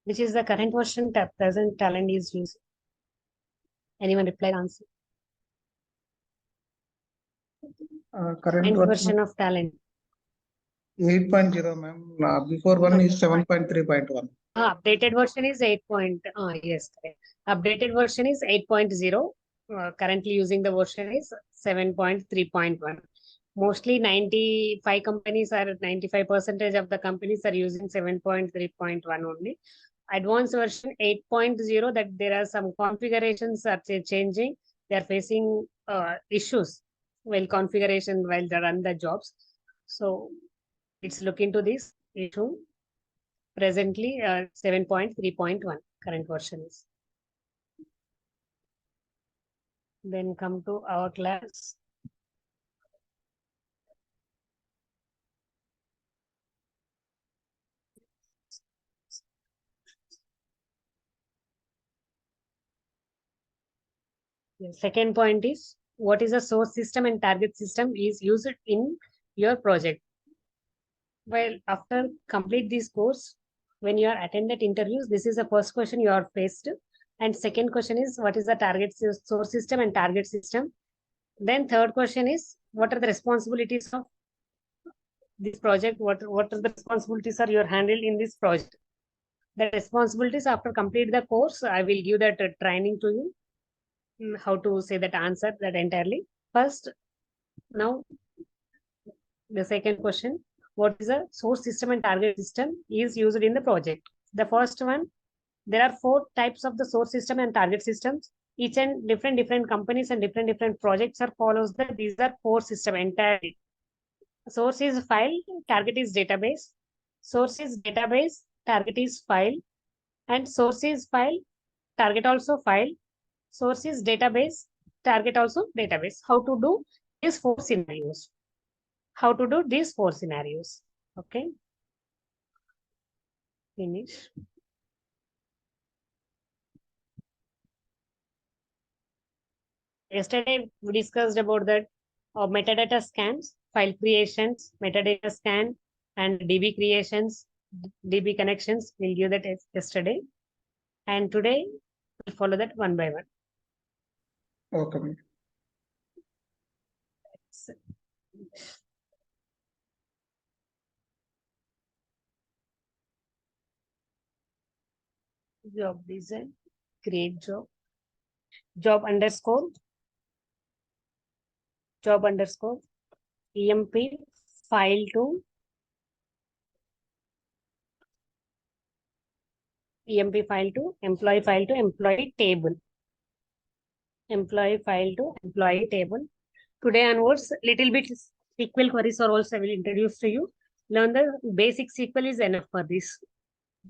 Which is the current version that present talent is using? Anyone reply answer? Current version of talent. 8.0, ma'am. Before one is 7.3.1. Updated version is 8. Yes, correct. Updated version is 8.0. Currently using the version is 7.3.1. Mostly 95 companies are 95% of the companies are using 7.3.1 only. Advanced version 8.0, that there are some configurations are changing. They are facing issues while configuration while they run the jobs. So it's look into this issue. Presently 7.3.1 current version is. Then come to our class. The second point is, what is a source system and target system is used in your project? Well, after complete this course, when you are attended interviews, this is the first question you are faced. And second question is, what is the target source system and target system? Then third question is, what are the responsibilities of this project? What are the responsibilities are you handled in this project? The responsibilities after complete the course, I will give that training to you, how to say that answer that entirely. First, now the second question, what is a source system and target system is used in the project? The first one, there are 4 types of the source system and target systems. Each and different companies and different projects are follows that these are 4 system entirely. Source is file, target is database. Source is database, target is file, and source is file, target also file. Source is database, target also database. How to do these 4 scenarios? How to do these 4 scenarios? Okay. Finish. Yesterday we discussed about that metadata scans, file creations, metadata scan, and DB creations, DB connections. We'll give that yesterday. And today we'll follow that one by one. Okay, ma'am. Job design, create job, job underscore EMP file to employee file to employee table. Employee file to employee table. Today onwards, little bit SQL queries are also I will introduce to you. Learn the basic SQL is enough for this.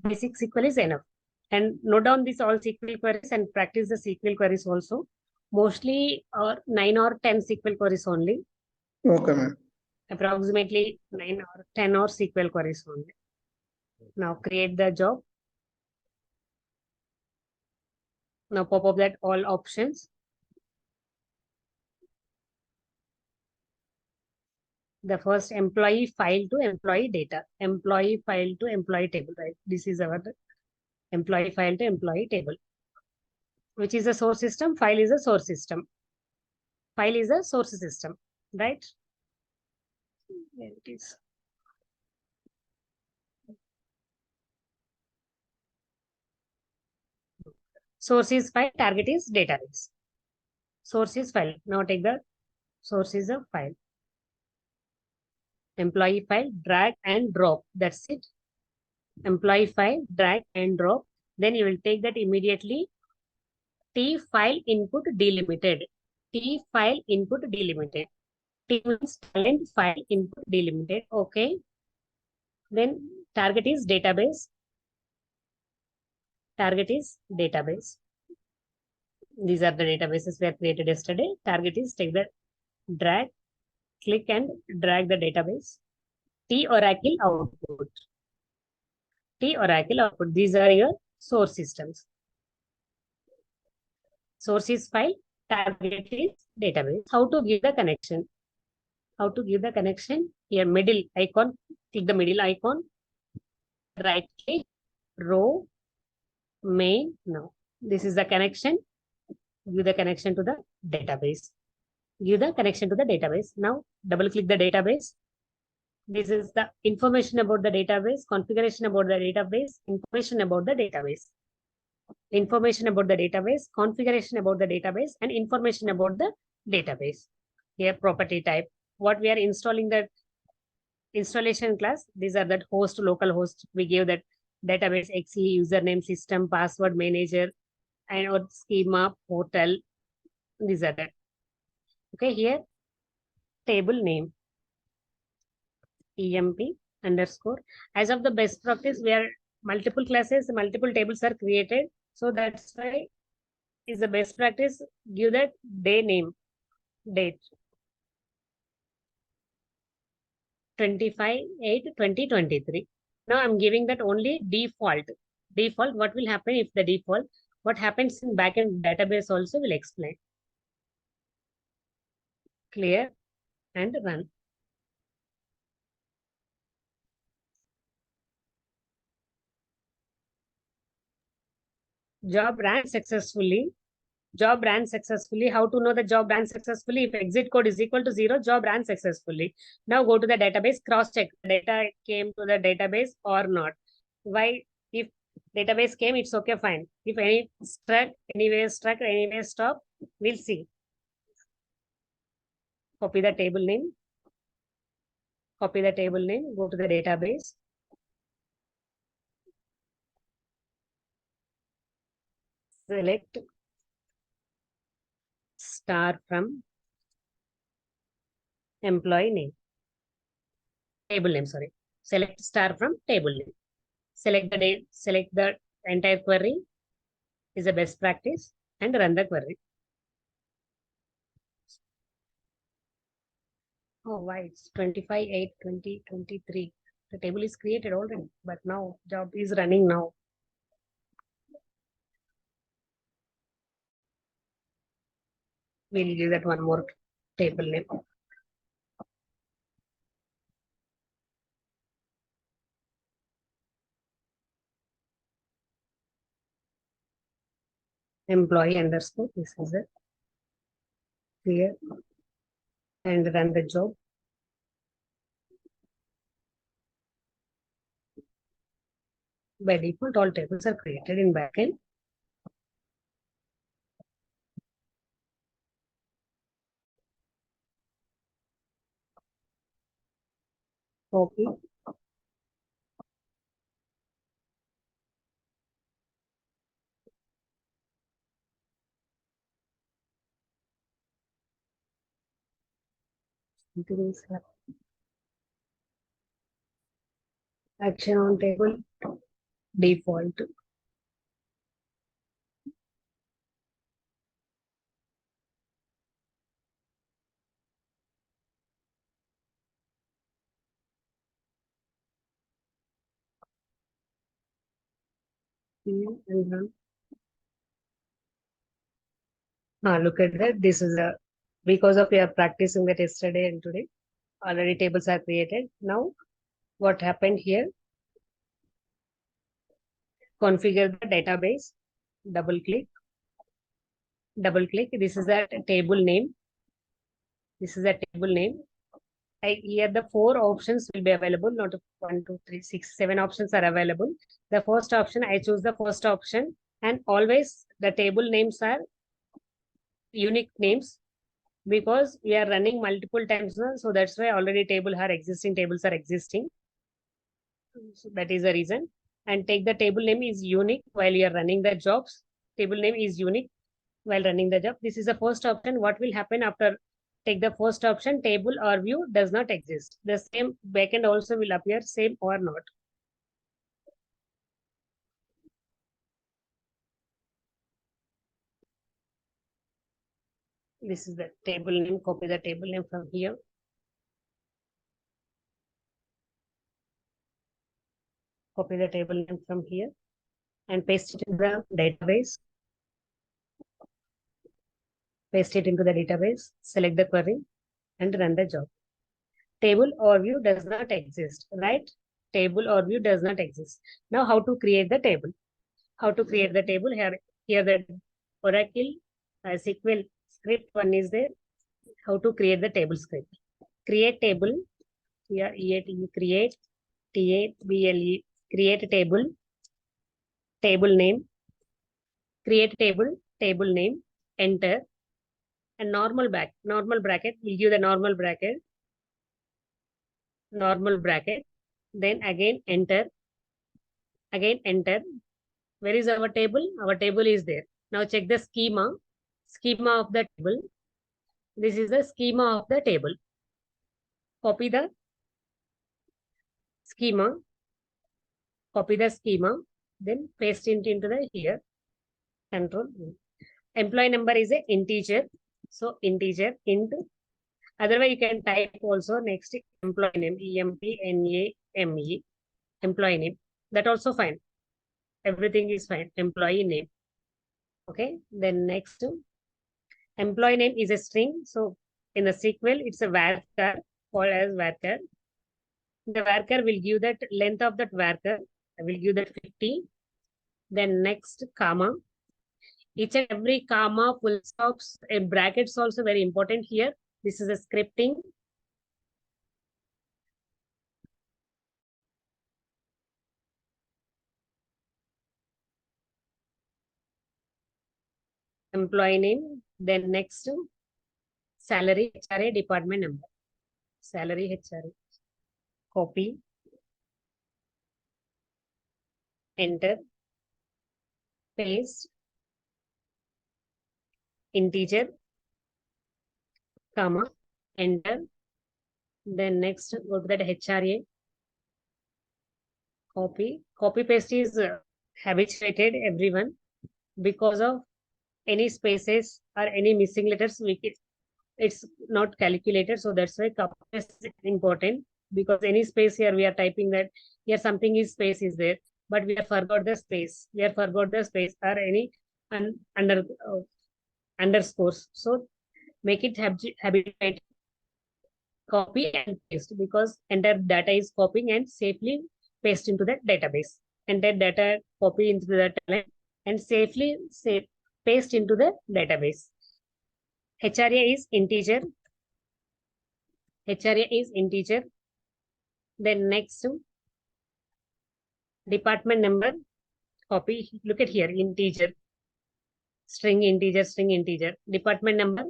Basic SQL is enough. And note down this all SQL queries and practice the SQL queries also. Mostly 9 or 10 SQL queries only. Okay, ma'am. Approximately 9 or 10 or SQL queries only. Now create the job. Now pop up that all options. The first employee file to employee data. Employee file to employee table, right? This is our employee file to employee table. Which is a source system? File is a source system. File is a source system, right? There it is. Source is file, target is database. Source is file. Now take the source is a file. Employee file, drag and drop. That's it. Employee file, drag and drop. Then you will take that immediately. T file input delimited. T file input delimited. T means talent file input delimited. Okay. Then target is database. Target is database. These are the databases we have created yesterday. Target is take the drag, click and drag the database. T Oracle output. T Oracle output. These are your source systems. Source is file, target is database. How to give the connection? How to give the connection? Here middle icon, click the middle icon, right click, row, main. No, this is the connection. Give the connection to the database. Give the connection to the database. Now double click the database. This is the information about the database, configuration about the database, information about the database. Information about the database, configuration about the database, and information about the database. Here, property type. What we are installing, that installation class. These are that host, local host. We give that database XE, username, system, password, manager, and or schema, portal. These are that. Okay, here, table name. EMP underscore. As of the best practice, where multiple classes, multiple tables are created. So that's why is the best practice. Give that day name, date. 25/8/2023. Now I'm giving that only default. Default, what will happen if the default? What happens in backend database also will explain. Clear and run. Job ran successfully. Job ran successfully. How to know the job ran successfully? If exit code is equal to 0, job ran successfully. Now go to the database, cross check data came to the database or not. Why? If database came, it's okay, fine. If any struck, anywhere stop, we'll see. Copy the table name. Copy the table name, go to the database. Select star from employee name. Table name, sorry. Select star from table name. Select the date, select the entire query is the best practice and run the query. Oh, why it's 25/8/2023. The table is created already, but now job is running now. We'll give that one more table name. Employee underscore, this is it. Clear and run the job. By default, all tables are created in backend. Copy. Action on table, default. And run. Look at that. This is a, because of we are practicing that yesterday and today, already tables are created. Now, what happened here? Configure the database, double click. This is a table name. This is a table name. Here the 4 options will be available, not 1, 2, 3, 6, 7 options are available. The first option, I choose the first option, and always the table names are unique names because we are running multiple times now. So that's why already tables are existing. So that is the reason. And take the table name is unique while you are running the jobs. Table name is unique while running the job. This is the first option. What will happen after take the first option? Table or view does not exist. The same backend also will appear, same or not. This is the table name. Copy the table name from here. Copy the table name from here and paste it in the database. Paste it into the database. Select the query and run the job. Table or view does not exist, right? Table or view does not exist. Now, how to create the table? how to create the table. Here the Oracle SQL script one is there. How to create the table script. Create table. Here EAT create TABLE create table. Table name. Create table. Table name. Enter. And normal bracket. We'll give the normal bracket. Normal bracket. Then again enter. Again enter. Where is our table? Our table is there. Now check the schema. Schema of the table. This is the schema of the table. Copy the schema. Copy the schema. Then paste it into the here. Control. Employee number is an integer. So integer int. Otherwise you can type also next employee name. EMPNAME. Employee name. That also fine. Everything is fine. Employee name. Okay. Then next. Employee name is a string. So in the SQL, it's a varchar called as varchar. The varchar will give that length of that varchar. I will give that 50. Then next comma. Each and every comma, full stops, and brackets also very important here. This is a scripting. Employee name. Then next salary, HRA, department number. Salary, HRA. Copy. Enter. Paste. Integer. Comma. Enter. Then next go to that HRA. Copy. Copy paste is habituated everyone because of any spaces or any missing letters. It's not calculated, so that's why copy paste is important, because any space here we are typing that here something is space is there, but we have forgot the space. We have forgot the space or any underscores. So make it habituated. Copy and paste, because entire data is copying and safely paste into the database. Entire data copy into the talent and safely paste into the database. HRA is integer. HRA is integer. Then next, department number, copy. Look at here, integer. String integer, string integer. Department number.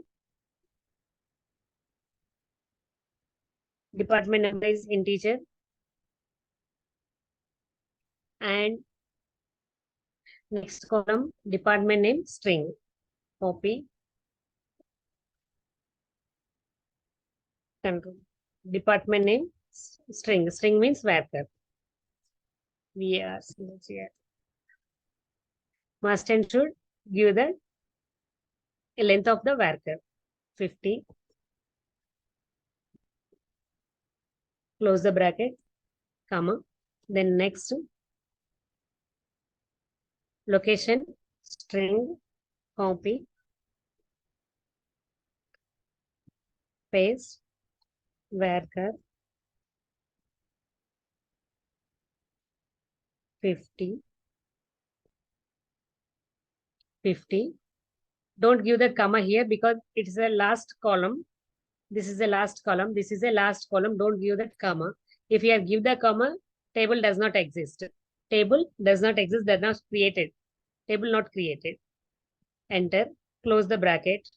Department number is integer. And next column, department name, string. Copy. Control. Department name, string. String means varchar. Must and should give the length of the varchar. 50. Close the bracket, comma. Then next, location, string, copy, paste, varchar, 50. Don't give the comma here because it is the last column. This is the last column. This is the last column. Don't give that comma. If you give the comma, table does not exist. Table does not exist. That not created. Table not created. Enter. Close the bracket.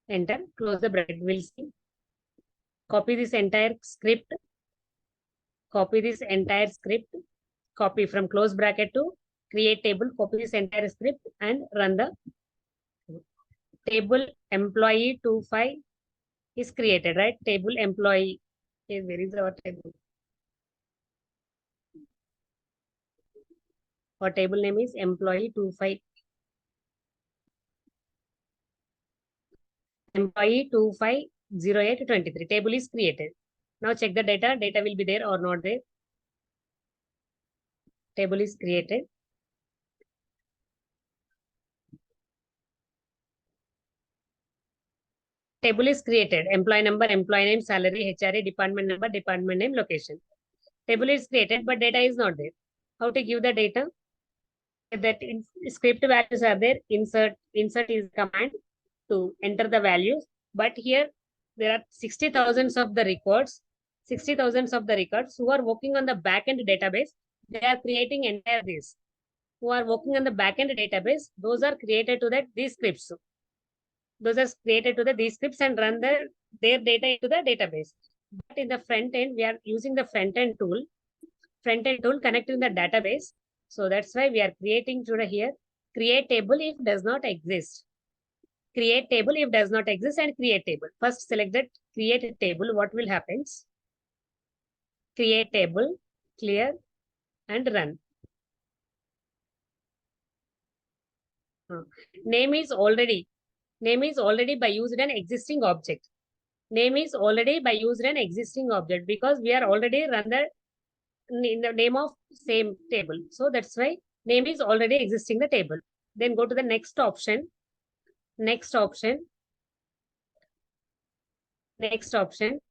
Enter. Close the bracket. We'll see. Copy this entire script. Copy this entire script. Copy from close bracket to create table. Copy this entire script and run the table. Employee 25 is created, right? Table employee. Okay, where is our table? Our table name is employee 25. Employee 250823. Table is created. Now check the data. Data will be there or not there. Table is created. Table is created. Employee number, employee name, salary, HRA, department number, department name, location. Table is created, but data is not there. How to give the data? that script values are there. Insert is command to enter the values. But here there are 60,000 of the records, 60,000 of the records who are working on the backend database. They are creating entire this. Who are working on the backend database, those are created to that these scripts. Those are created to these scripts and run their data into the database. But in the front end, we are using the front end tool connecting the database. So that's why we are creating today here create table if does not exist. Create table if does not exist and create table. First select that create table. What will happen? Create table, clear and run. Name is already by used an existing object. Name is already by used an existing object because we are already run the in the name of same table. So that's why name is already existing the table. Then go to the next option. Next option,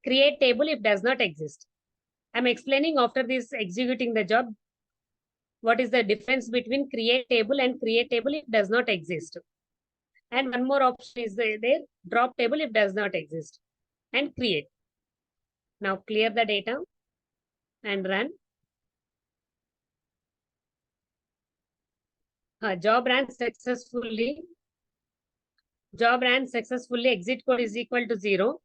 create table if does not exist. I'm explaining after this executing the job. What is the difference between create table and create table if does not exist? And one more option is there, drop table if does not exist and create. Now clear the data and run. Job ran successfully. Exit code is equal to 0.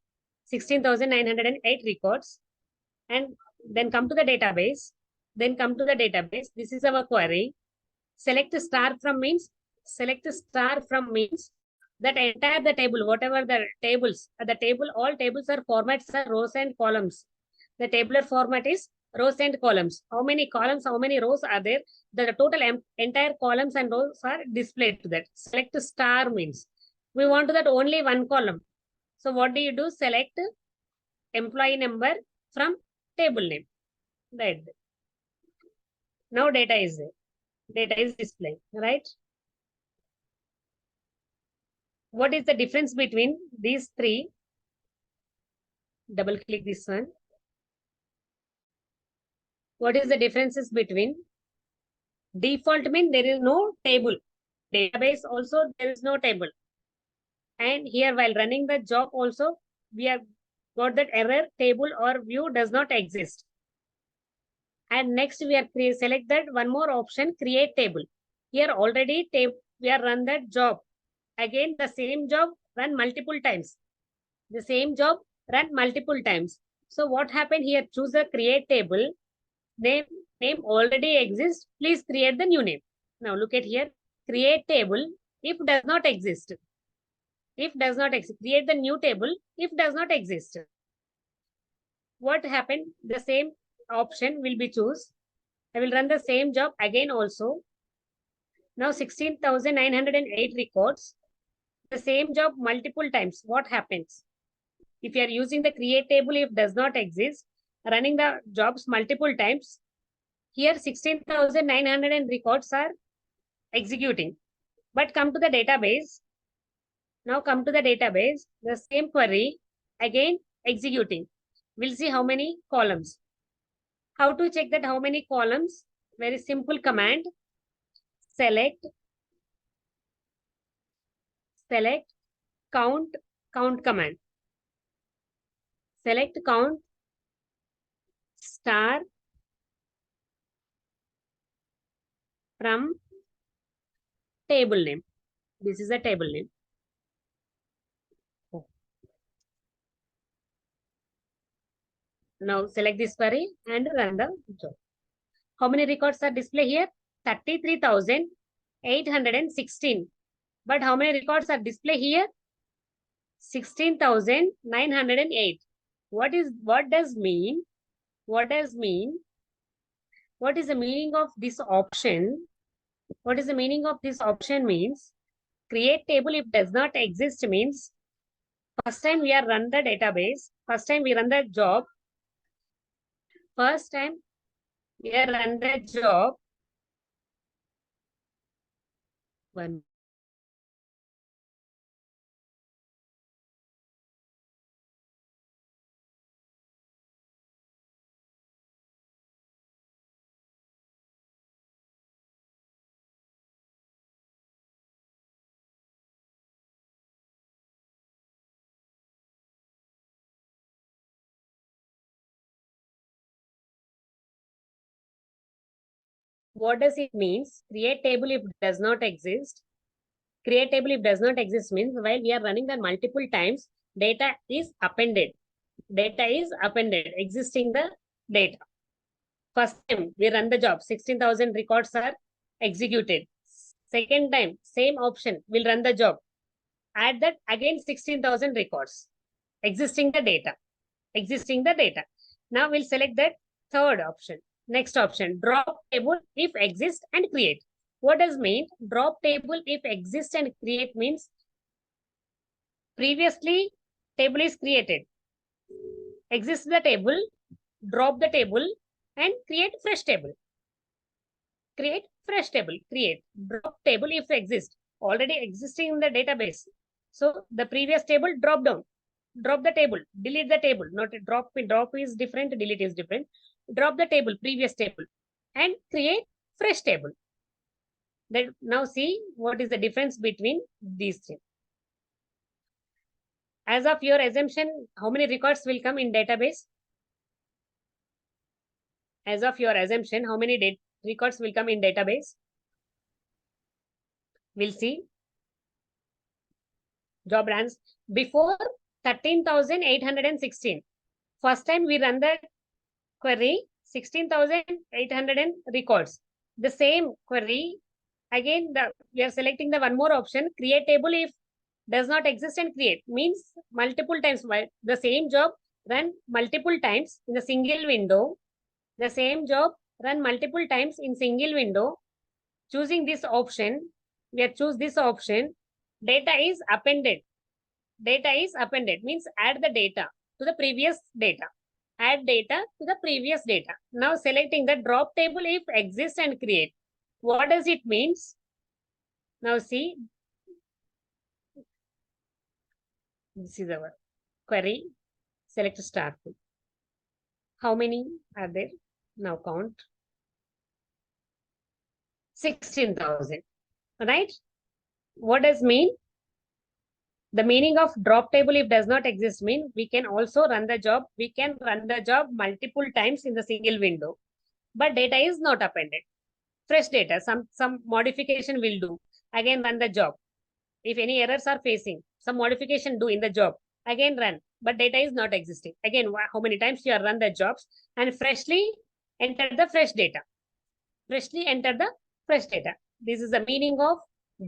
16,908 records. And then come to the database. This is our query. Select star from means that entire the table, whatever the tables, all tables are formats are rows and columns. The tabular format is rows and columns. How many columns, how many rows are there? The total entire columns and rows are displayed to that. Select star means we want that only one column. So what do you do? Select employee number from table name. Right. Now data is there. Data is displayed, right? What is the difference between these three? Double click this one. What is the differences between default mean there is no table. Database also there is no table. And here while running the job also we have got that error table or view does not exist. And next we are select that one more option create table. Here already we are run that job. Again the same job run multiple times. The same job run multiple times. So what happened here? Choose a create table. Name already exists. Please create the new name. Now look at here. Create table if does not exist. If does not exist. Create the new table if does not exist. What happened? The same option will be choose. I will run the same job again also. Now 16,908 records. The same job multiple times. What happens? If you are using the create table if does not exist, running the jobs multiple times, here 16,900 records are executing. But come to the database. Now come to the database, the same query, again executing. We'll see how many columns. How to check that how many columns? Very simple command. Select count command. Select count star from table name. This is a table name. Now select this query and run the job. How many records are displayed here? 33,816. But how many records are displayed here? 16,908. What does mean? What is the meaning of this option? What is the meaning of this option means? Create table if does not exist means first time we are run the database, first time we run the job, first time we are run the job. One What does it means? Create table if does not exist. Create table if does not exist means while we are running the multiple times, data is appended. Data is appended, existing the data. First time we run the job, 16,000 records are executed. Second time, same option, will run the job. Add that again 16,000 records. Existing the data. Existing the data. Now we'll select that third option. Next option, drop table if exist and create. What does mean? Drop table if exist and create means previously table is created. Exist the table, drop the table and create fresh table. Create fresh table, create, drop table if exist, already existing in the database. So the previous table drop down, drop the table, delete the table, not drop is different, delete is different. Drop the table, previous table and create fresh table. Then now see what is the difference between these three. As of your assumption, how many records will come in database? As of your assumption, how many records will come in database? We'll see. Job runs before 13,816. First time we run the query, 16,800 records. The same query, again, we are selecting the one more option, create table if does not exist and create. Means multiple times, the same job run multiple times in a single window. The same job run multiple times in single window. Choosing this option, we have choose this option, data is appended. Data is appended means add the data to the previous data. Add data to the previous data. Now selecting the drop table if exist and create. What does it means? Now see, this is our query. Select star. How many are there? Now count. 16,000. Right? What does mean? The meaning of drop table if does not exist mean we can also run the job. We can run the job multiple times in the single window, but data is not appended. Fresh data, some modification will do. Again run the job. If any errors are facing, some modification do in the job. Again run, but data is not existing. Again, how many times you are run the jobs and freshly enter the fresh data. Freshly enter the fresh data. This is the meaning of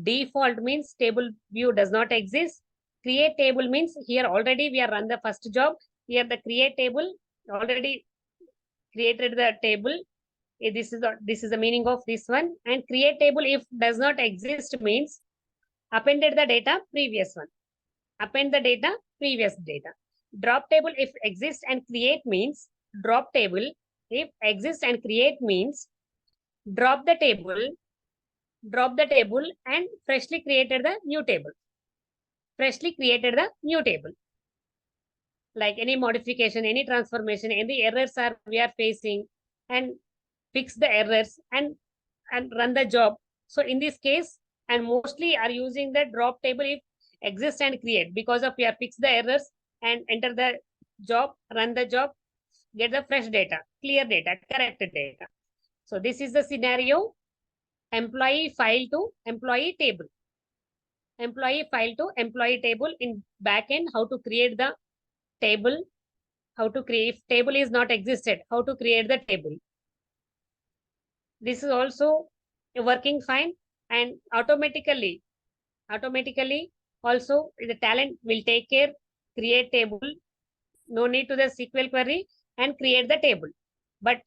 default means table view does not exist. Create table means here already we are run the first job. Here the create table already created the table. This is the meaning of this one. And create table if does not exist means appended the data previous one. Append the data previous data. Drop table if exist and create means drop table if exist and create means drop the table and freshly created the new table. Freshly created the new table. Like any modification, any transformation, any errors are we are facing and fix the errors and run the job. So in this case, and mostly are using the drop table if exist and create because of we are fix the errors and enter the job, run the job, get the fresh data, clear data, corrected data. So this is the scenario. Employee file to employee table. Employee file to employee table in backend, how to create the table, how to create, if table is not existed, how to create the table. This is also working fine and automatically also the talent will take care, create table, no need to the SQL query and create the table. But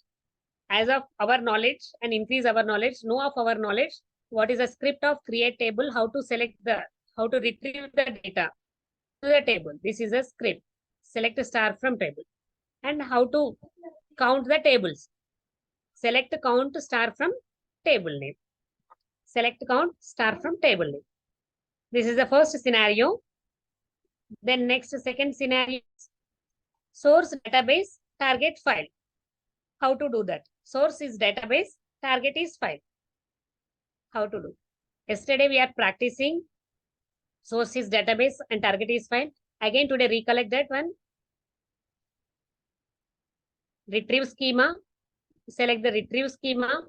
as of our knowledge and increase our knowledge, know of our knowledge, what is a script of create table, how to select the, how to retrieve the data to the table. This is a script. Select a star from table. And how to count the tables. Select count star from table name. Select count star from table name. This is the first scenario. Then next second scenario, source database target file. How to do that? Source is database, target is file. How to do? Yesterday we are practicing source is database and target is file. Again today recollect that one. Retrieve schema. Select the retrieve schema.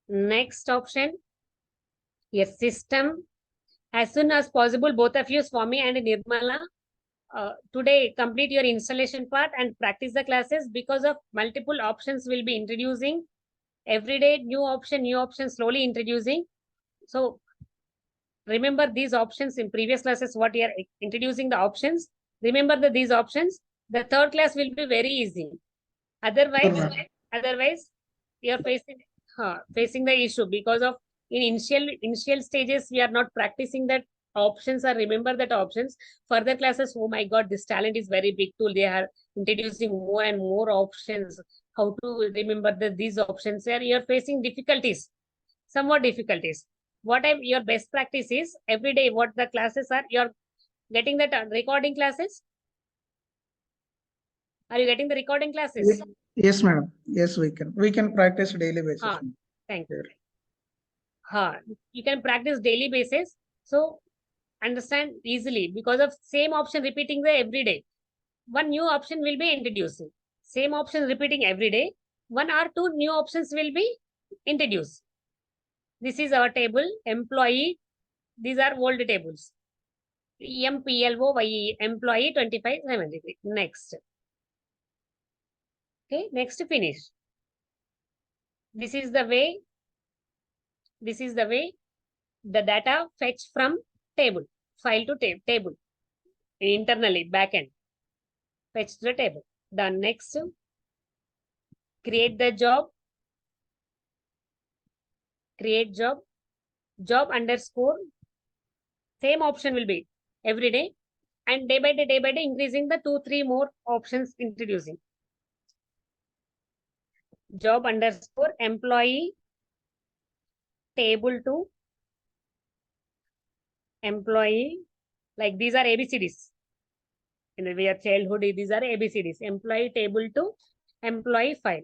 Next option, yes, system. As soon as possible, both of you, Swami and Nirmala, today complete your installation part and practice the classes, because of multiple options will be introducing every day, new option slowly introducing. So remember these options in previous classes, what you are introducing the options. Remember these options. The third class will be very easy. Otherwise, otherwise you're facing the issue because of in initial stages we are not practicing that options or remember that options. Further classes, oh my god, this talent is very big tool. They are introducing more and more options. How to remember these options? There you're facing difficulties, somewhat difficulties. Your best practice is every day what the classes are. You're getting that recording classes. Are you getting the recording classes? Yes, madam. Yes, we can. We can practice daily basis. Thank you. You can practice daily basis. So understand easily because of same option repeating the every day. One new option will be introducing. Same option repeating every day. One or two new options will be introduced. This is our table, employee. These are old tables. EMPLOYE, employee 2573. Next. Okay, next finish. This is the way the data fetch from table, file to table, internally, backend, fetch the table. The next, create the job, create job underscore, same option will be every day, and day by day, increasing the 2-3 more options introducing. Job underscore employee table to employee, like these are ABCDs. In the way of childhood, these are ABCDs. Employee table to employee file.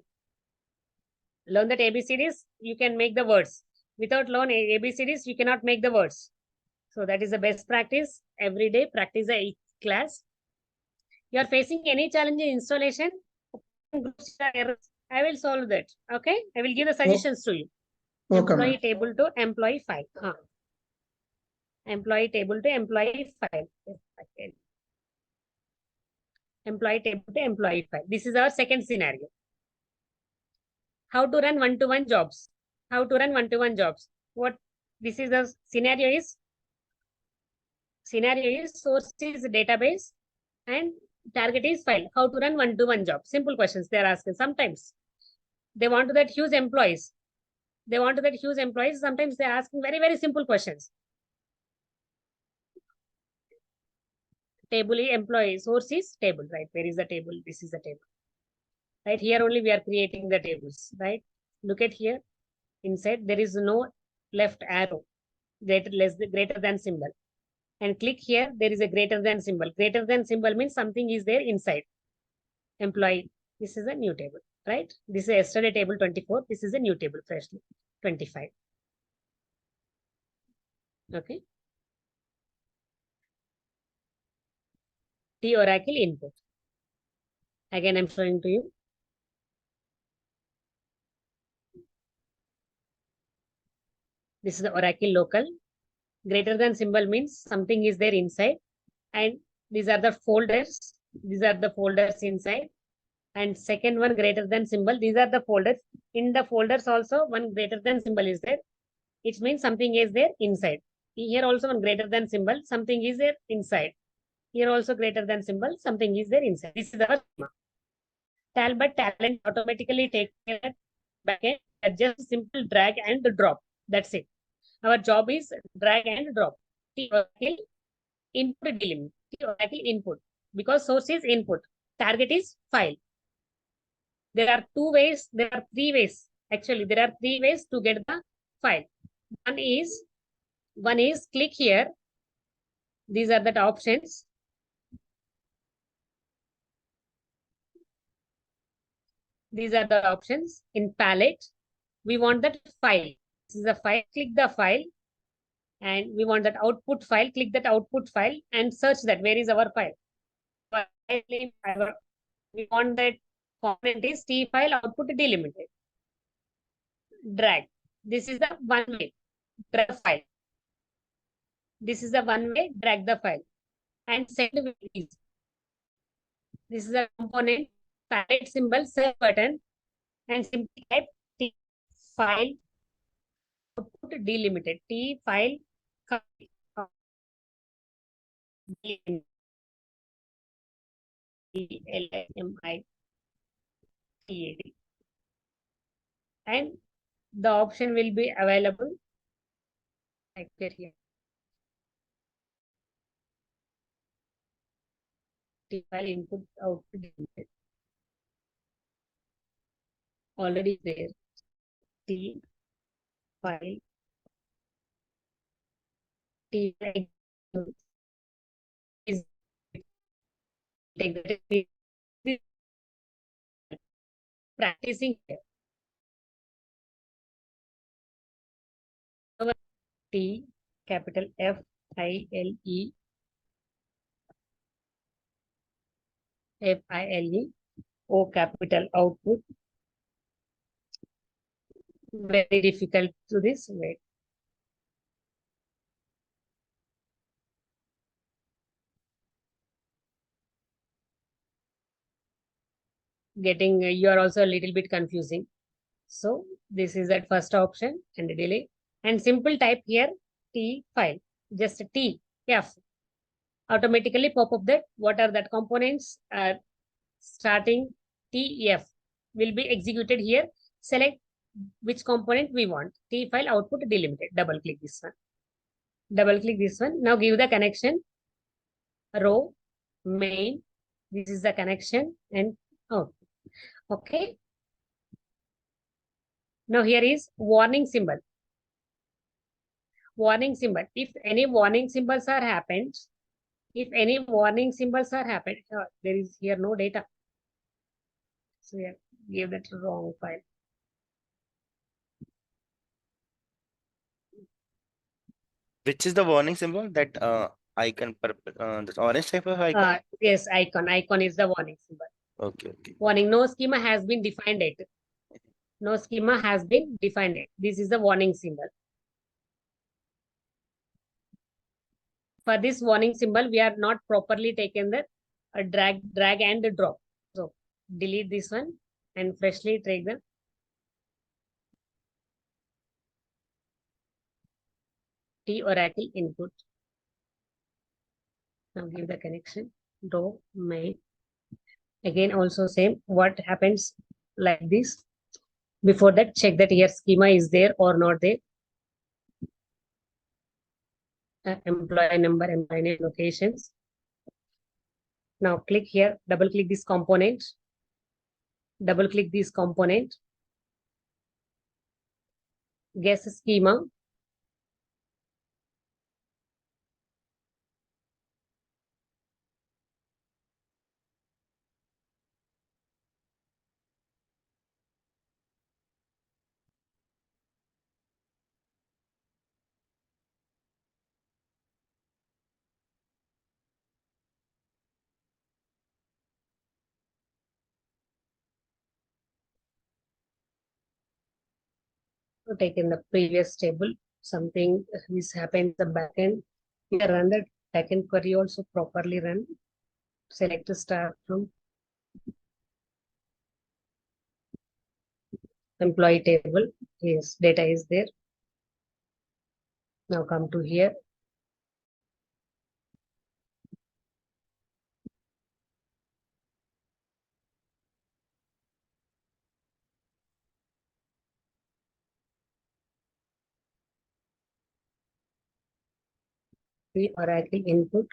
Learn that ABCDs, you can make the words. Without learn ABCDs, you cannot make the words. So that is the best practice. Every day, practice the class. You are facing any challenge in installation, I will solve that. Okay, I will give the suggestions to you. Employee table to employee file. Employee table to employee file. Employee table to employee file. This is our second scenario. How to run one-to-one jobs. How to run one-to-one jobs. What this is the scenario is source is database and target is file. How to run one-to-one job. Simple questions they are asking. Sometimes they want that huge employees. Sometimes they are asking very, very simple questions. Table employee, source is table, right? Where is the table? This is the table. Right here only we are creating the tables, right? Look at here. Inside there is no left arrow, greater than symbol. And click here, there is a greater than symbol. Greater than symbol means something is there inside. Employee, this is a new table, right? This is yesterday table 24. This is a new table, freshly 25. Okay. T Oracle input. Again, I'm showing to you. This is the Oracle local. Greater than symbol means something is there inside. And these are the folders. These are the folders inside. And second one, greater than symbol. These are the folders. In the folders also, one greater than symbol is there. It means something is there inside. Here also one greater than symbol. Something is there inside. Here also greater than symbol. Something is there inside. This is our schema. But talent automatically take care of backend. Just simple drag and drop. That's it. Our job is drag and drop. Oracle input delimit. Oracle input. Because source is input. Target is file. There are three ways. Actually, there are 3 ways to get the file. One is click here. These are the options. These are the options in palette. We want that file. This is a file. Click the file. And we want that output file. Click that output file and search that. Where is our file? We want that component is T file output delimited. Drag. This is the one way, drag the file. This is the one way, drag the file. And second way is, this is a component, palette symbol, save button, and simply type T file output delimited. T file delimited. And the option will be available like here. T file input output delimited. Already there. T file T is take the practicing here. T capital F I L E F I L E O capital output. Very difficult to this way. Getting you are also a little bit confusing. So this is that first option and the delay. And simple type here T file, just T F. Automatically pop up that what are that components starting TF will be executed here. Select which component we want. T file output delimited. Double click this one. Double click this one. Now give the connection. Row, main. This is the connection and out. Okay. Now here is warning symbol. Warning symbol. If any warning symbols are happened, there is here no data. So we give that wrong file. Which is the warning symbol? That icon, this orange type of icon? Yes, icon. Icon is the warning symbol. Okay. Warning, no schema has been defined yet. No schema has been defined yet. This is the warning symbol. For this warning symbol, we are not properly taken the drag and drop. So delete this one and freshly take the T Oracle input. Now give the connection. Row, main. Again, also same. What happens like this? Before that, check that here schema is there or not there. Employee number, employee name, locations. Now click here, double click this component. Double click this component. Guess schema. To take in the previous table, something is happened the backend. We run the backend query also properly run. Select the start from employee table. Yes, data is there. Now come to here. The Oracle input.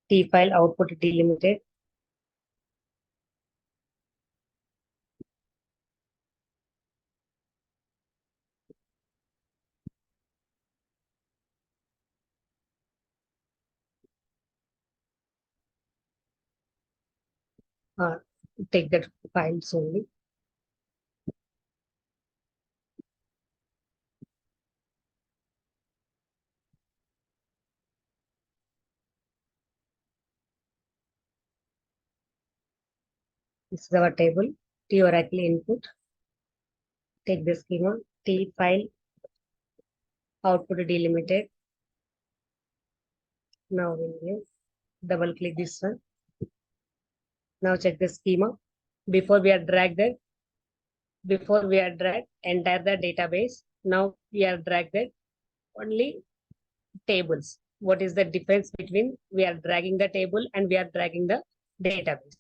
T file output delimited. Take that files only. This is our table. T Oracle input. Take the schema. T file output delimited. Now we'll double click this one. Now check the schema. Before we are dragged it, before we are dragged entire the database. Now we are dragged it only tables. What is the difference between we are dragging the table and we are dragging the database?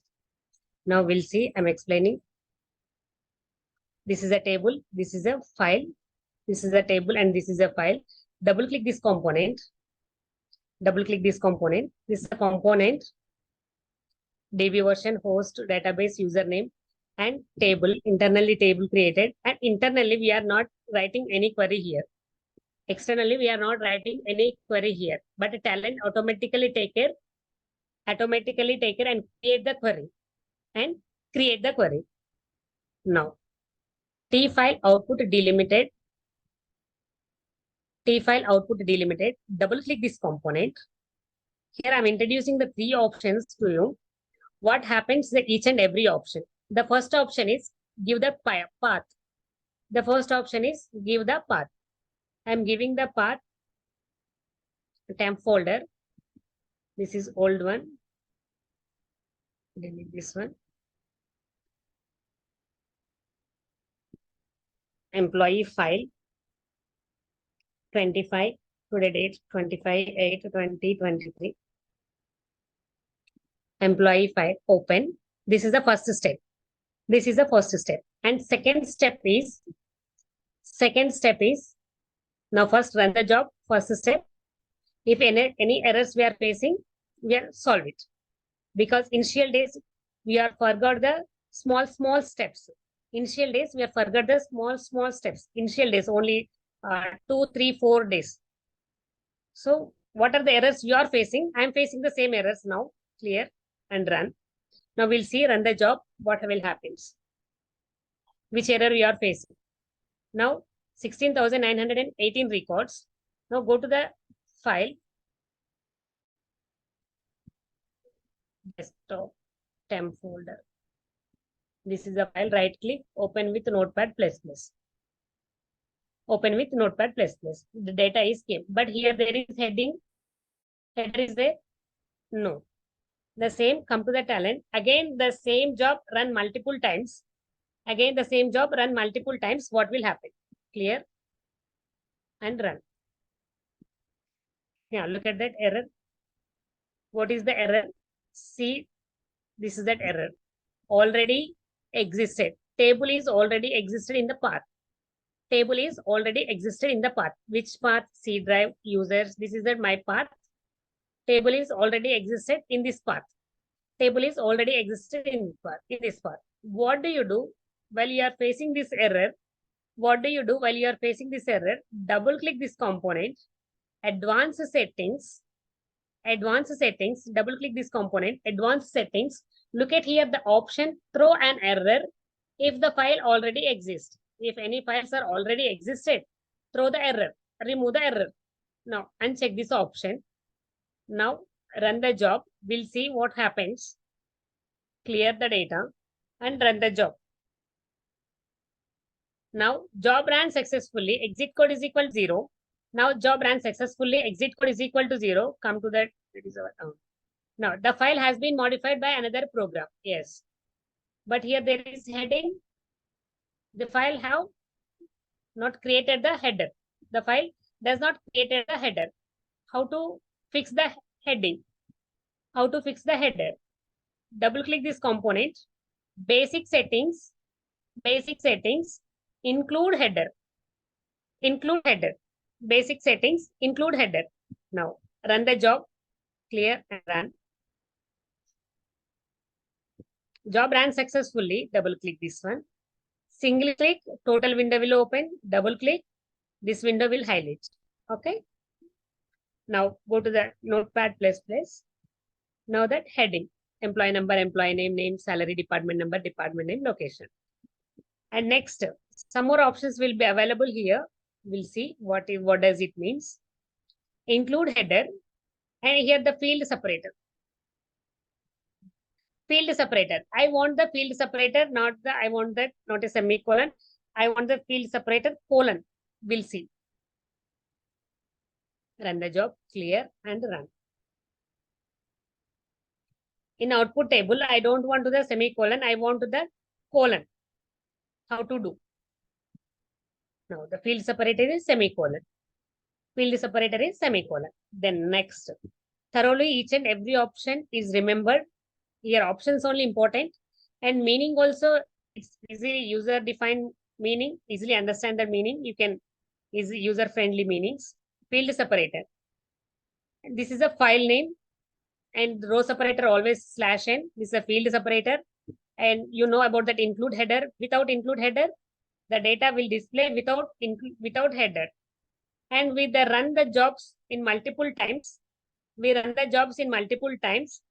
Now we'll see. I'm explaining. This is a table. This is a file. This is a table and this is a file. Double click this component. Double click this component. This is a component. DB version, host, database, username, and table. Internally table created. And internally we are not writing any query here. Externally we are not writing any query here. But Talent automatically take care and create the query. And create the query. Now, T file output delimited. T file output delimited. Double click this component. Here I'm introducing the three options to you. What happens to each and every option? The first option is give the path. The first option is give the path. I'm giving the path temp folder. This is old one. Delete this one. Employee file 25, today date 25/8/2023. Employee file open. This is the first step. This is the first step. And second step is now first run the job. First step. If any errors we are facing, we are solve it. Because initial days we are forgot the small steps. Initial days we are forgot the small steps. Initial days only 2, 3, 4 days. So what are the errors you are facing? I am facing the same errors now. Clear and run. Now we'll see run the job. What will happen? Which error you are facing? Now 16,918 records. Now go to the file. Desktop temp folder. This is a file. Right click. Open with Notepad++. Open with Notepad++. The data is came. But here there is heading. Header is there? No. The same, come to the talent. Again, the same job run multiple times. Again, the same job run multiple times. What will happen? Clear and run. Yeah, look at that error. What is the error? See, this is that error. Already existed. Table is already existed in the path. Table is already existed in the path. Which path? C drive, users. This is that my path. Table is already existed in this path. Table is already existed in this path. What do you do while you are facing this error? What do you do while you are facing this error? Double click this component. Advanced settings. Double click this component. Advanced settings. Look at here the option throw an error if the file already exists. If any files are already existed, throw the error. Remove the error. Now uncheck this option. Now run the job. We'll see what happens. Clear the data and run the job. Now job ran successfully. Exit code is equal to 0. Now job ran successfully. Exit code is equal to 0. Come to that. It is our now the file has been modified by another program. Yes. But here there is heading. The file have not created the header. The file does not create the header. How to fix the heading? How to fix the header? Double click this component. Basic settings. Include header. Basic settings include header. Now run the job. Clear and run. Job ran successfully. Double click this one. Single click, total window will open. Double click, this window will highlight. Okay. Now go to the Notepad++. Now that heading, employee number, employee name, salary, department number, department name, location. And next, some more options will be available here. We'll see what does it means. Include header, and here the field separator. Field separator. I want the field separator, not a semicolon. I want the field separator colon. We'll see. Run the job, clear and run. In output table, I don't want to the semicolon. I want to the colon. How to do? Now the field separator is semicolon. Field separator is semicolon. Then next, thoroughly each and every option is remembered. Here options only important, and meaning also, it's easily user defined meaning, easily understand the meaning. You can easy user friendly meanings. Field separator. This is a file name, and row separator always /n. This is a field separator, and you know about that include header. Without include header, the data will display without header. And with the run the jobs in multiple times, we run the jobs in multiple times.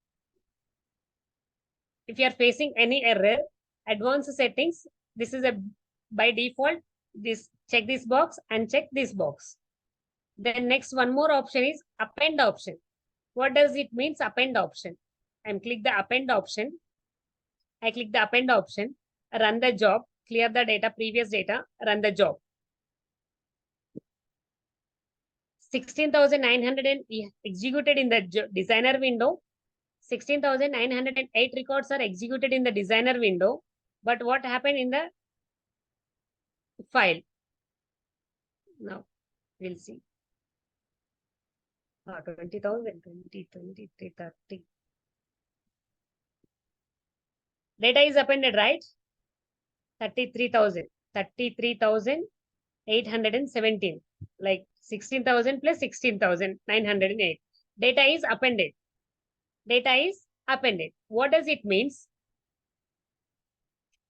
If you are facing any error, advanced settings, this is a by default, this check this box and check this box. Then next one more option is append option. What does it mean, append option? I click the append option. I click the append option, run the job, clear the data, previous data, run the job. 16,900 executed in the designer window. 16,908 records are executed in the designer window. But what happened in the file? Now we'll see. 20,000, 20, 23, 30. Data is appended, right? 33,817. Like 16,000 plus 16,908. Data is appended. Data is appended. What does it mean?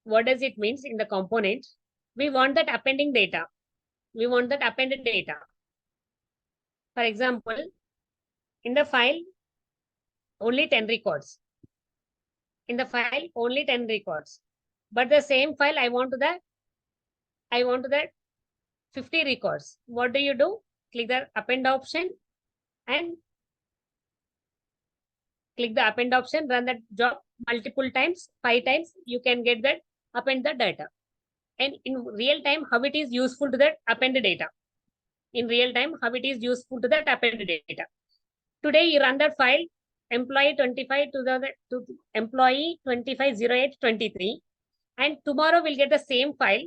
What does it mean in the component? We want that appending data. We want that appended data. For example, in the file, only 10 records. In the file, only 10 records. But the same file, I want to that 50 records. What do? Click the append option and click the append option, run that job multiple times, 5 times, you can get that, append the data. And in real time, how it is useful to that append data. In real time, how it is useful to that append data. Today, you run that file, employee 25 to employee 250823, and tomorrow we'll get the same file,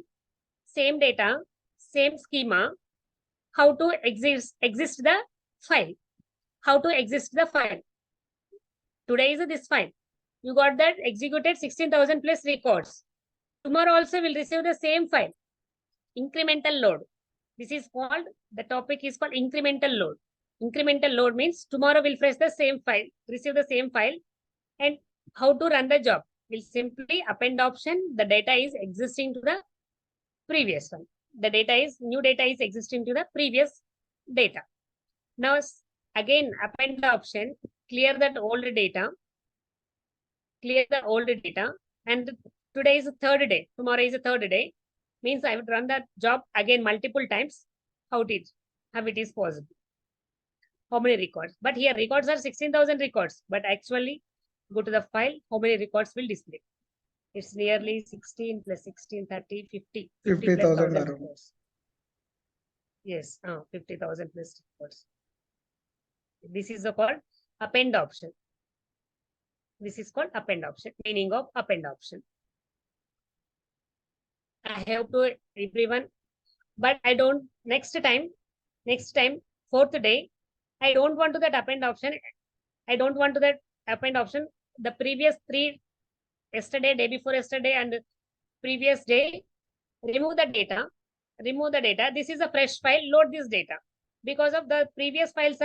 same data, same schema. How to exist the file? How to exist the file? Today is this file. You got that executed 16,000 plus records. Tomorrow also will receive the same file. Incremental load. This is called, the topic is called incremental load. Incremental load means tomorrow we'll fetch the same file, receive the same file. And how to run the job? We'll simply append option. The data is existing to the previous one. The data is, new data is existing to the previous data. Now, again, append option, clear that old data. Clear the old data. And today is the third day. Tomorrow is the third day. Means I would run that job again multiple times. How it is possible. How many records? But here records are 16,000 records. But actually, go to the file, how many records will display? It's nearly 16 plus 16, 30, 50. 50,000 records. Yes, 50,000 plus records. This is called append option. This is called append option, meaning of append option. I have to everyone, but I don't, next time, fourth day, I don't want to that append option. I don't want to that append option. The previous 3, yesterday, day before yesterday, and previous day, remove the data. This is a fresh file, load this data. Because of the previous files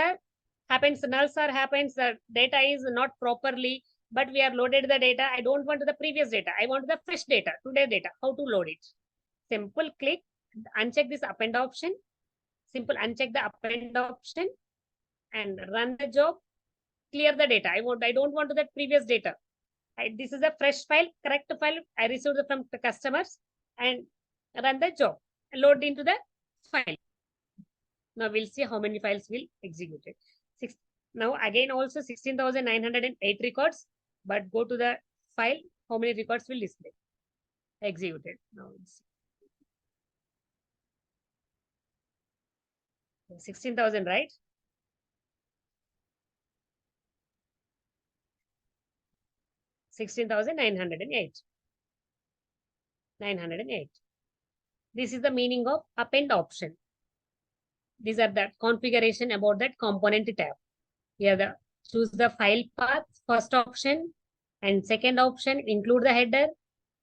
nulls happens, the data is not properly, but we are loaded the data. I don't want the previous data. I want the fresh data, today data. How to load it? Simple click, uncheck this append option. Simple uncheck the append option and run the job. Clear the data. I don't want that previous data. This is a fresh file, correct file. I received from the customers and run the job. Load into the file. Now we'll see how many files will execute it. Now again also 16,908 records, but go to the file, how many records will display. Executed. Now it's 16,000, right? 16,908. 908. This is the meaning of append option. These are the configuration about that component tab. Here, choose the file path, first option, and second option, include the header.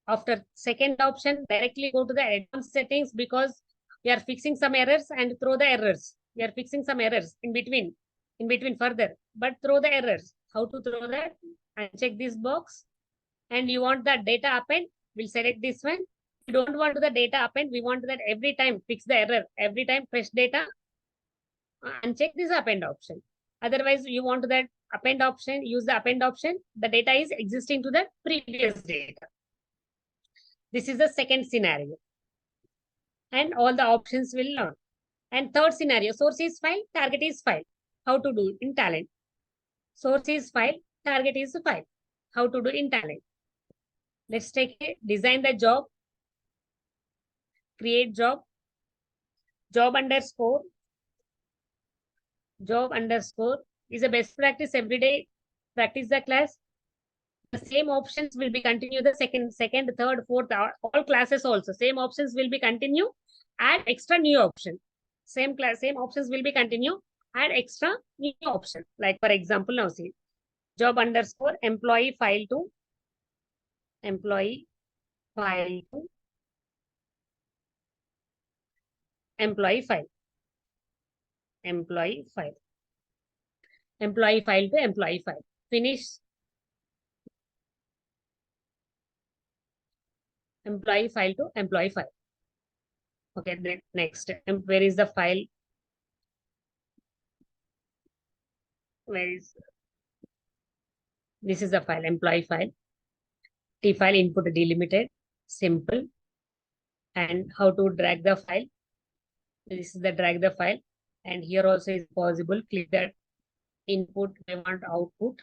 After second option, directly go to the advanced settings because we are fixing some errors and throw the errors. We are fixing some errors in between further, but throw the errors. How to throw that? And check this box. And you want the data append, we'll select this one. You don't want the data append, we want that every time fix the error, every time fetch data, and check this append option. Otherwise, you want that append option, use the append option, the data is existing to the previous data. This is the second scenario. And all the options will learn. And third scenario, source is file, target is file. How to do in Talent? Source is file, target is file. How to do in Talent? Let's take it, design the job, create job, job underscore is a best practice every day. Practice the class. The same options will be continue the second, third, fourth, all classes also. Same options will be continue. Add extra new option. Same class, same options will be continue. Add extra new option. Like for example, now see job underscore employee file to employee file to employee file. Employee file. Employee file to employee file. Finish. Employee file to employee file. Okay, then next. Where is the file? Where is this is the file, employee file. T file input delimited. Simple. And how to drag the file? This is the drag the file. And here also is possible. Click that input, I want output.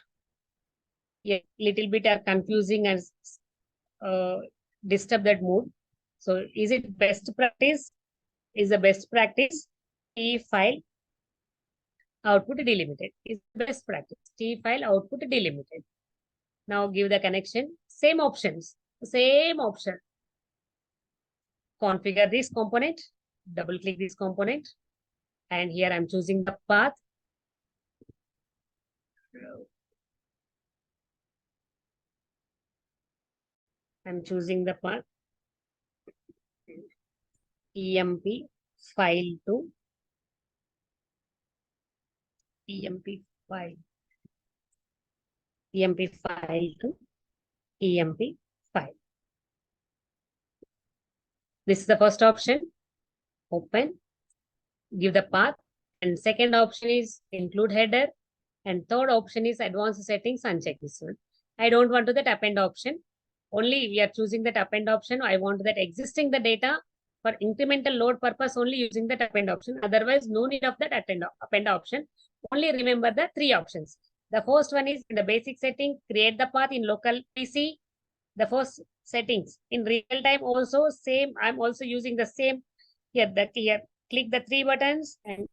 Yeah, little bit are confusing and disturb that mood. So is it best practice? Is the best practice T file output delimited is the best practice. T file output delimited. Now give the connection. Same options. Same option. Configure this component. Double click this component. And here I'm choosing the path. I'm choosing the path. EMP file to EMP file to EMP file. This is the first option. Open. Give the path. And second option is include header. And third option is advanced settings. Uncheck this one. I don't want to that append option. Only we are choosing that append option. I want that existing the data for incremental load purpose only using that append option. Otherwise, no need of that append option. Only remember the three options. The first one is in the basic setting, create the path in local PC. The first settings in real time also same. I'm also using the same here. Here, click the three buttons and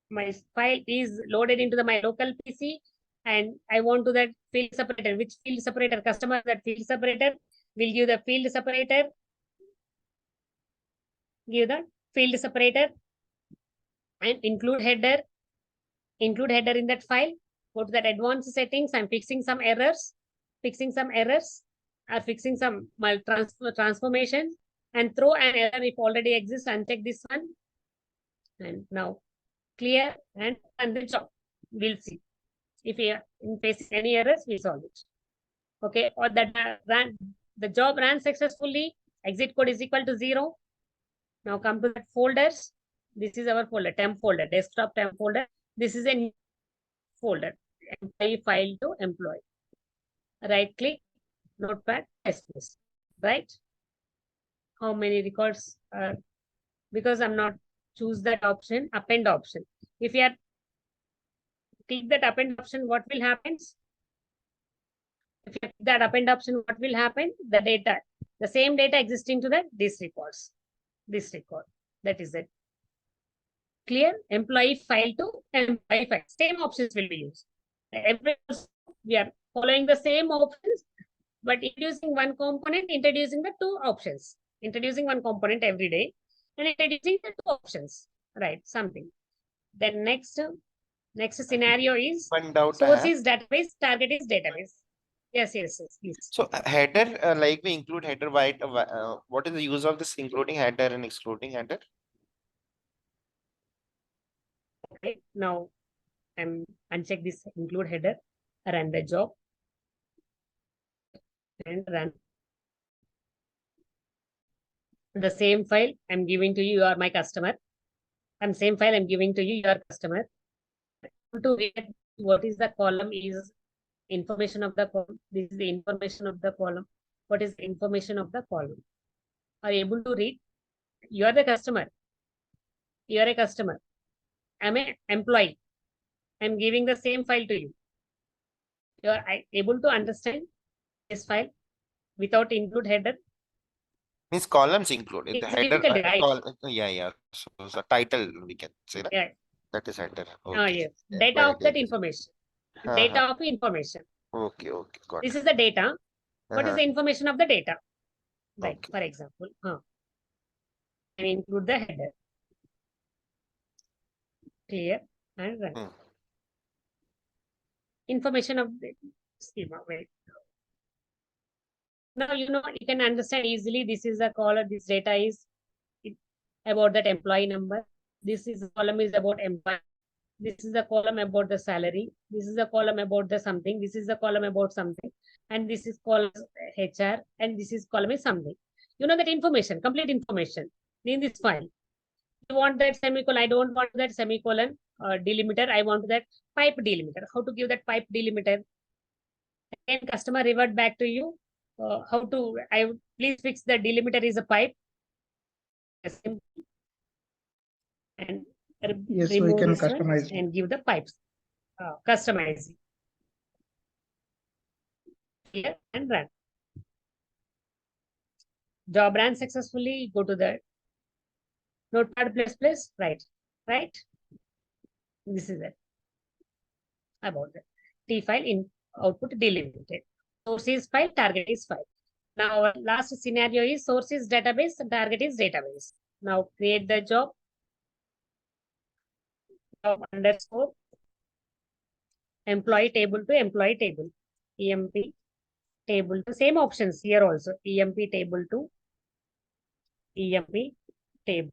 my file is loaded into my local PC. And I want to that field separator. Which field separator? Customer that field separator. Will give the field separator. Give the field separator and include header. Include header in that file. Go to that advanced settings. I'm fixing some errors. Fixing some transformation and throw an error if already exists. Uncheck this one. And now clear and the job. We'll see. If we are facing any errors, we solve it. Okay, or that the job ran successfully. Exit code is equal to 0. Now come to that folders. This is our folder, temp folder, desktop temp folder. This is a new folder, employee file to employee. Right click, notepad, test this. Right? How many records are, because I'm not choose that option, append option. If you are click that append option, what will happen? If you click that append option, what will happen? The data, the same data existing to this records, this record. That is it. Clear? Employee file to employee file. Same options will be used. We are following the same options, but introducing one component, introducing the two options. Introducing one component every day and introducing the two options. Right, something. Then next scenario is One doubt I source have. is database, target is database. Yes, please. So header, like we include header, what is the use of this including header and excluding header? Okay, now I'm uncheck this include header, run the job and run. The same file I'm giving to you, you are my customer. And same file I'm giving to you, your customer. To get what is the column is information of the column. This is the information of the column. What is the information of the column? Are you able to read? You are the customer. You are a customer. I'm an employee. I'm giving the same file to you. You are able to understand this file without include header? Means columns included. The It's header, difficult, right? yeah. So the title we can say that. Yeah. That is header. Oh, Okay. yes. Yeah, Data very of that good. information. Uh-huh. Data of information. Okay, got This it. is the data. What is the information of the data? Like, Okay. for example, and include the header. Clear and run. Information of the schema. Wait. Now you can understand easily. This is a column. This data is about that employee number. This is column is about employee. This is a column about the salary. This is a column about the something. This is a column about something. And this is called HR. And this is column is something. You know that information, complete information in this file. You want that semicolon. I don't want that semicolon delimiter. I want that pipe delimiter. How to give that pipe delimiter? Again, customer revert back to you. How to, please fix the delimiter is a pipe. And Yes, we remove can this one customize. and give the pipes. Customize. Here and run. Job ran successfully. Go to the Notepad++. Right. This is it. About that. T file in output delimited. Source is file, target is file. Now our last scenario is source is database, target is database. Now create the job underscore employee table to employee table. EMP table to same options here also. EMP table to EMP table.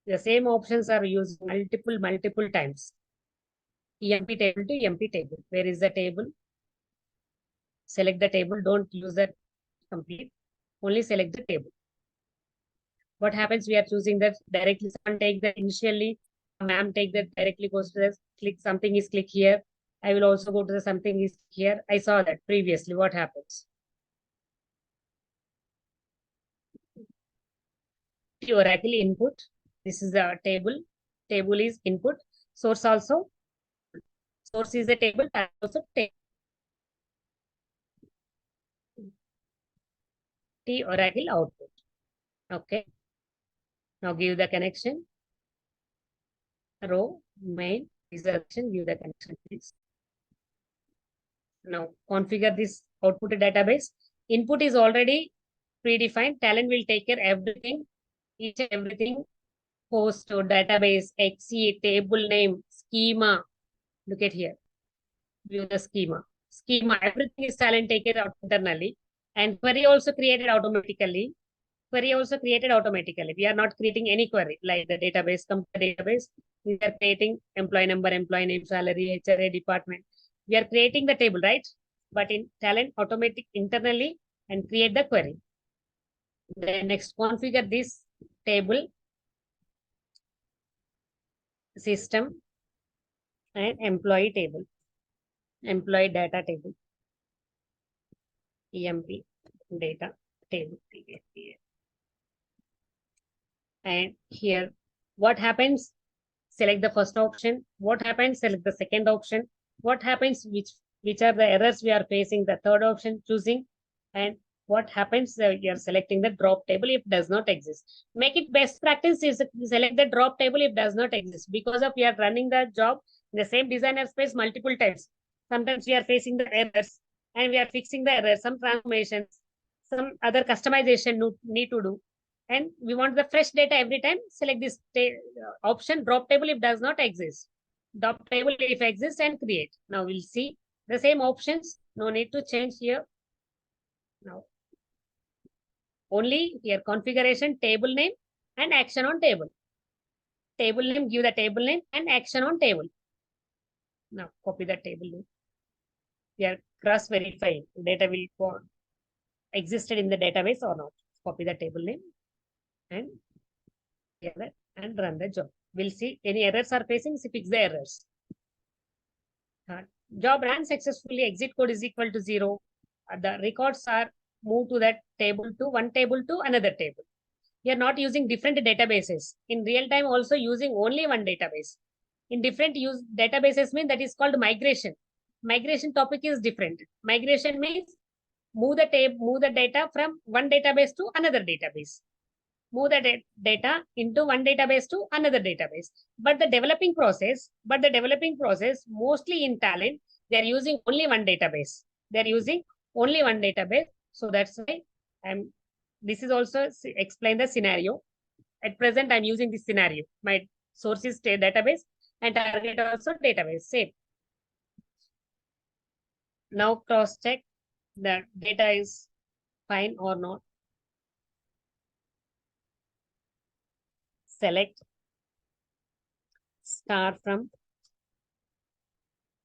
The same options are used multiple times. EMP table to EMP table. Where is the table? Select the table. Don't use that complete. Only select the table. What happens? We are choosing that directly. Someone take that initially. Ma'am take that directly goes to this. Click something is click here. I will also go to the something is here. I saw that previously. What happens? Oracle input. This is the table. Table is input. Source also. Source is a table. Also table. T Oracle output. Okay. Now give the connection. Row, main, is the connection. Give the connection, please. Now configure this output database. Input is already predefined. Talent will take care everything, each and everything. Host or database, XE, table name, schema. Look at here. View the schema. Schema, everything is Talent take care out internally. And query also created automatically. We are not creating any query like the database, company database. We are creating employee number, employee name, salary, HRA department. We are creating the table, right? But in Talent, automatic internally and create the query. Then next, configure this table, system, and employee table, employee data table, EMP data table. And here, what happens? Select the first option. What happens? Select the second option. what happens, which are the errors we are facing, the third option choosing, and what happens, you are selecting the drop table if does not exist. Make it best practice is select the drop table if does not exist, because of we are running the job in the same designer space multiple times. Sometimes we are facing the errors and we are fixing the errors, some transformations, some other customization need to do. And we want the fresh data every time. Select this option drop table if does not exist. Drop table if exists and create. Now we'll see the same options. No need to change here. Now only here configuration, table name and action on table. Table name, give the table name and action on table. Now copy the table name. We are cross verifying data will existed in the database or not. Copy the table name and run the job. We'll see any errors are facing, fix the errors. Job ran successfully, exit code is equal to 0. The records are moved to that table to one table to another table. We are not using different databases. In real time also using only one database. In different use databases mean that is called migration. Migration topic is different. Migration means move the data from one database to another database. Move the data into one database to another database. But the developing process, mostly in Talent, they are using only one database. They are using only one database. So that's why this is also explain the scenario. At present, I'm using this scenario. My source is database and target also database. Same. Now cross check the data is fine or not. Select star from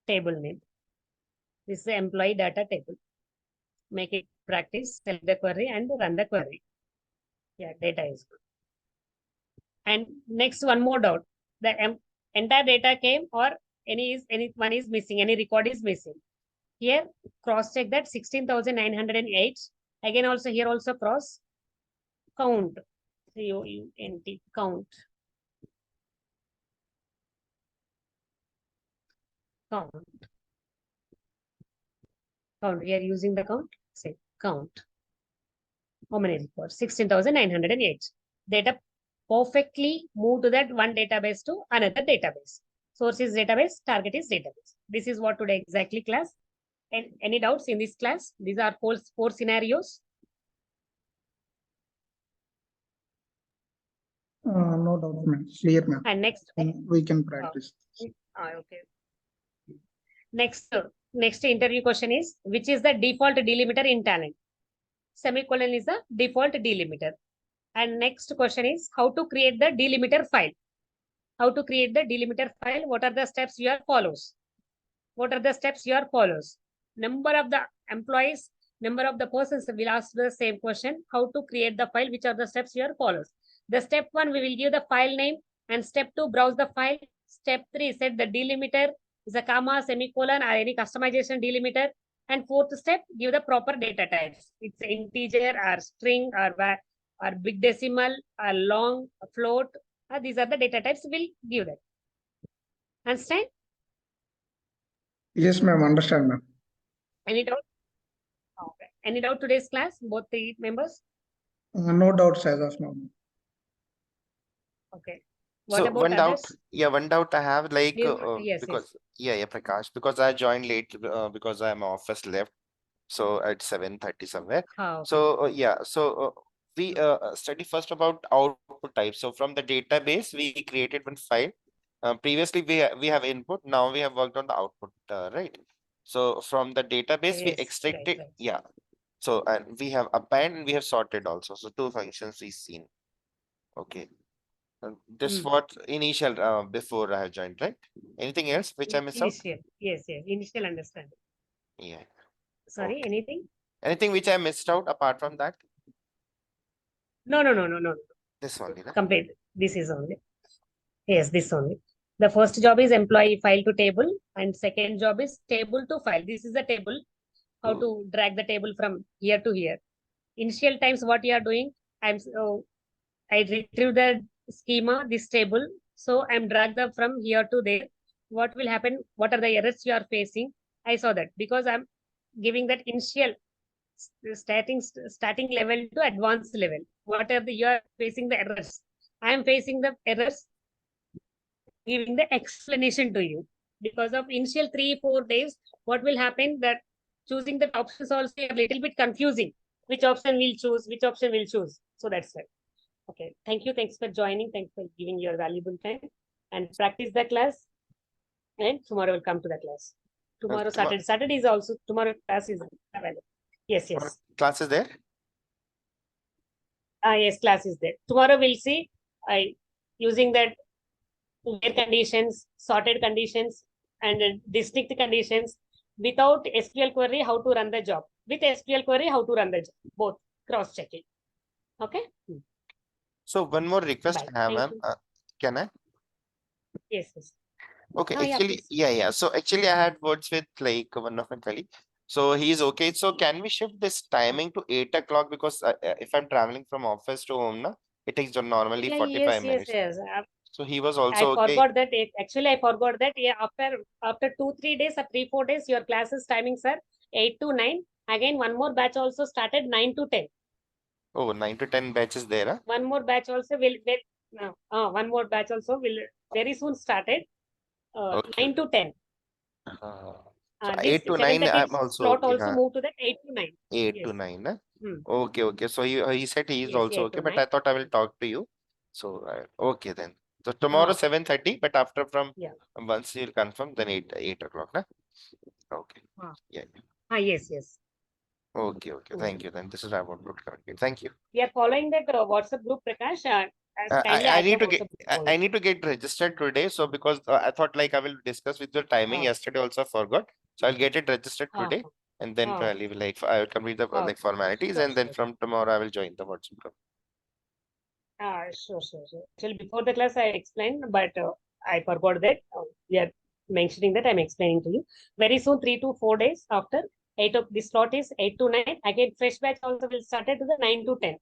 table name. This is the employee data table. Make it practice, select the query and run the query. Yeah, data is good. And next, one more doubt. The entire data came or one is missing, any record is missing. Here, cross check that 16,908. Again, also here also cross count. C-O-U-N-T, count. Count. We are using the count. Say count. How many records? 16,908. Data perfectly moved to that one database to another database. Source is database, target is database. This is what today exactly class. And any doubts in this class? These are four scenarios. No doubt, ma'am. Clear, ma'am. And next, we can practice. Okay. Next interview question is, which is the default delimiter in Talent? Semicolon is the default delimiter. And next question is, how to create the delimiter file? How to create the delimiter file? What are the steps you are follows? What are the steps you are follows? Number of the employees, number of the persons will ask the same question. How to create the file? Which are the steps you are follows? The step 1, we will give the file name, and step 2, browse the file. Step 3, set the delimiter is a comma, semicolon, or any customization delimiter. And fourth step, give the proper data types. It's integer or string or big decimal or long float. These are the data types. We'll give that. Understand? Yes, ma'am. Understand, ma'am. Any doubt? Okay. Any doubt today's class? Both the members? No doubts as of now. Okay. What So about one doubt, others? one doubt I have, like Yes, because Prakash, because I joined late because I'm office left, so at 7:30 somewhere. Okay. So we study first about output type. So from the database we created one file. Previously we have input, now we have worked on the output, right? So from the database we Yes, extracted, right. So and we have append and we have sorted also. So two functions we've seen. Okay. This what initial before I have joined, right? Anything else which I missed out? Initial. Yes, initial understanding. Yeah. Sorry, Okay. anything? Anything which I missed out apart from that? No. This only, right? Complete. This is only. Yes, this only. The first job is employee file to table, and second job is table to file. This is the table. How to drag the table from here to here. Initial times, what you are doing, I retrieve the schema, this table. So I'm drag the from here to there. what will happen? What are the errors you are facing? I saw that because I'm giving that initial starting level to advanced level. What are the you are facing the errors? I am facing the errors, giving the explanation to you. Because of initial 3-4 days, what will happen that choosing the options also a little bit confusing. Which option will choose? Which option will choose? So that's it. Okay. Thank you. Thanks for joining. Thanks for giving your valuable time and practice the class. And tomorrow will come to the class. Tomorrow, Saturday. Saturday is also tomorrow class is available. Yes, yes. Class is there? Yes, class is there. Tomorrow we'll see using that where conditions, sorted conditions, and distinct conditions without SQL query, how to run the job. With SQL query, how to run the job. Both cross-checking. Okay. So one more request Bye. I have, Thank ma'am. you. Can I? Yes, yes. Okay, Yeah, actually, please. yeah. So actually, I had words with like one of my colleague. So he's okay. So can we shift this timing to 8 o'clock? Because if I'm traveling from office to home, na, it takes normally Yeah, 45 yes, yes, minutes. yes. So he was I also okay. forgot that. Actually, I forgot that. Yeah, after 2-3 days or 3-4 days, your classes timings are 8 to 9. Again, one more batch also started 9 to 10. Oh, 9 to 10 batches there. Huh? One more batch also will no, one more batch also will very soon started. Okay. 9 to 10. So This 8 to 9, 7:30 I'm also slot okay. also moved to that 8 to 9. 8 to Yes. 9. Huh? Hmm. Okay. So he said he is Yes, also 8 okay, to but 9. I thought I will talk to you. So okay then. So tomorrow 7:30, but after from Yeah. once you'll confirm, then 8 o'clock. Nah? Okay. Yeah. Yes, yes. Okay. Thank you. Then this is what I want to communicate. Thank you. We are following that WhatsApp group, Prakash. Kindly I add the need to get WhatsApp group I also. need to get registered today. So because I thought like I will discuss with your timing yesterday also I forgot. So I'll get it registered today and then probably like I will complete the like formalities and then from tomorrow I will join the WhatsApp group. Sure. Actually, before the class I explained, but I forgot that. We are mentioning that I'm explaining to you. Very soon, 3 to 4 days after 8 of this slot is 8 to 9. Again, fresh batch also will start at the 9 to 10.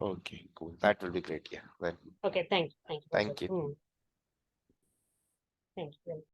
Okay, cool. That will be great. Yeah. Then Okay, thank you. thank you. Thank you.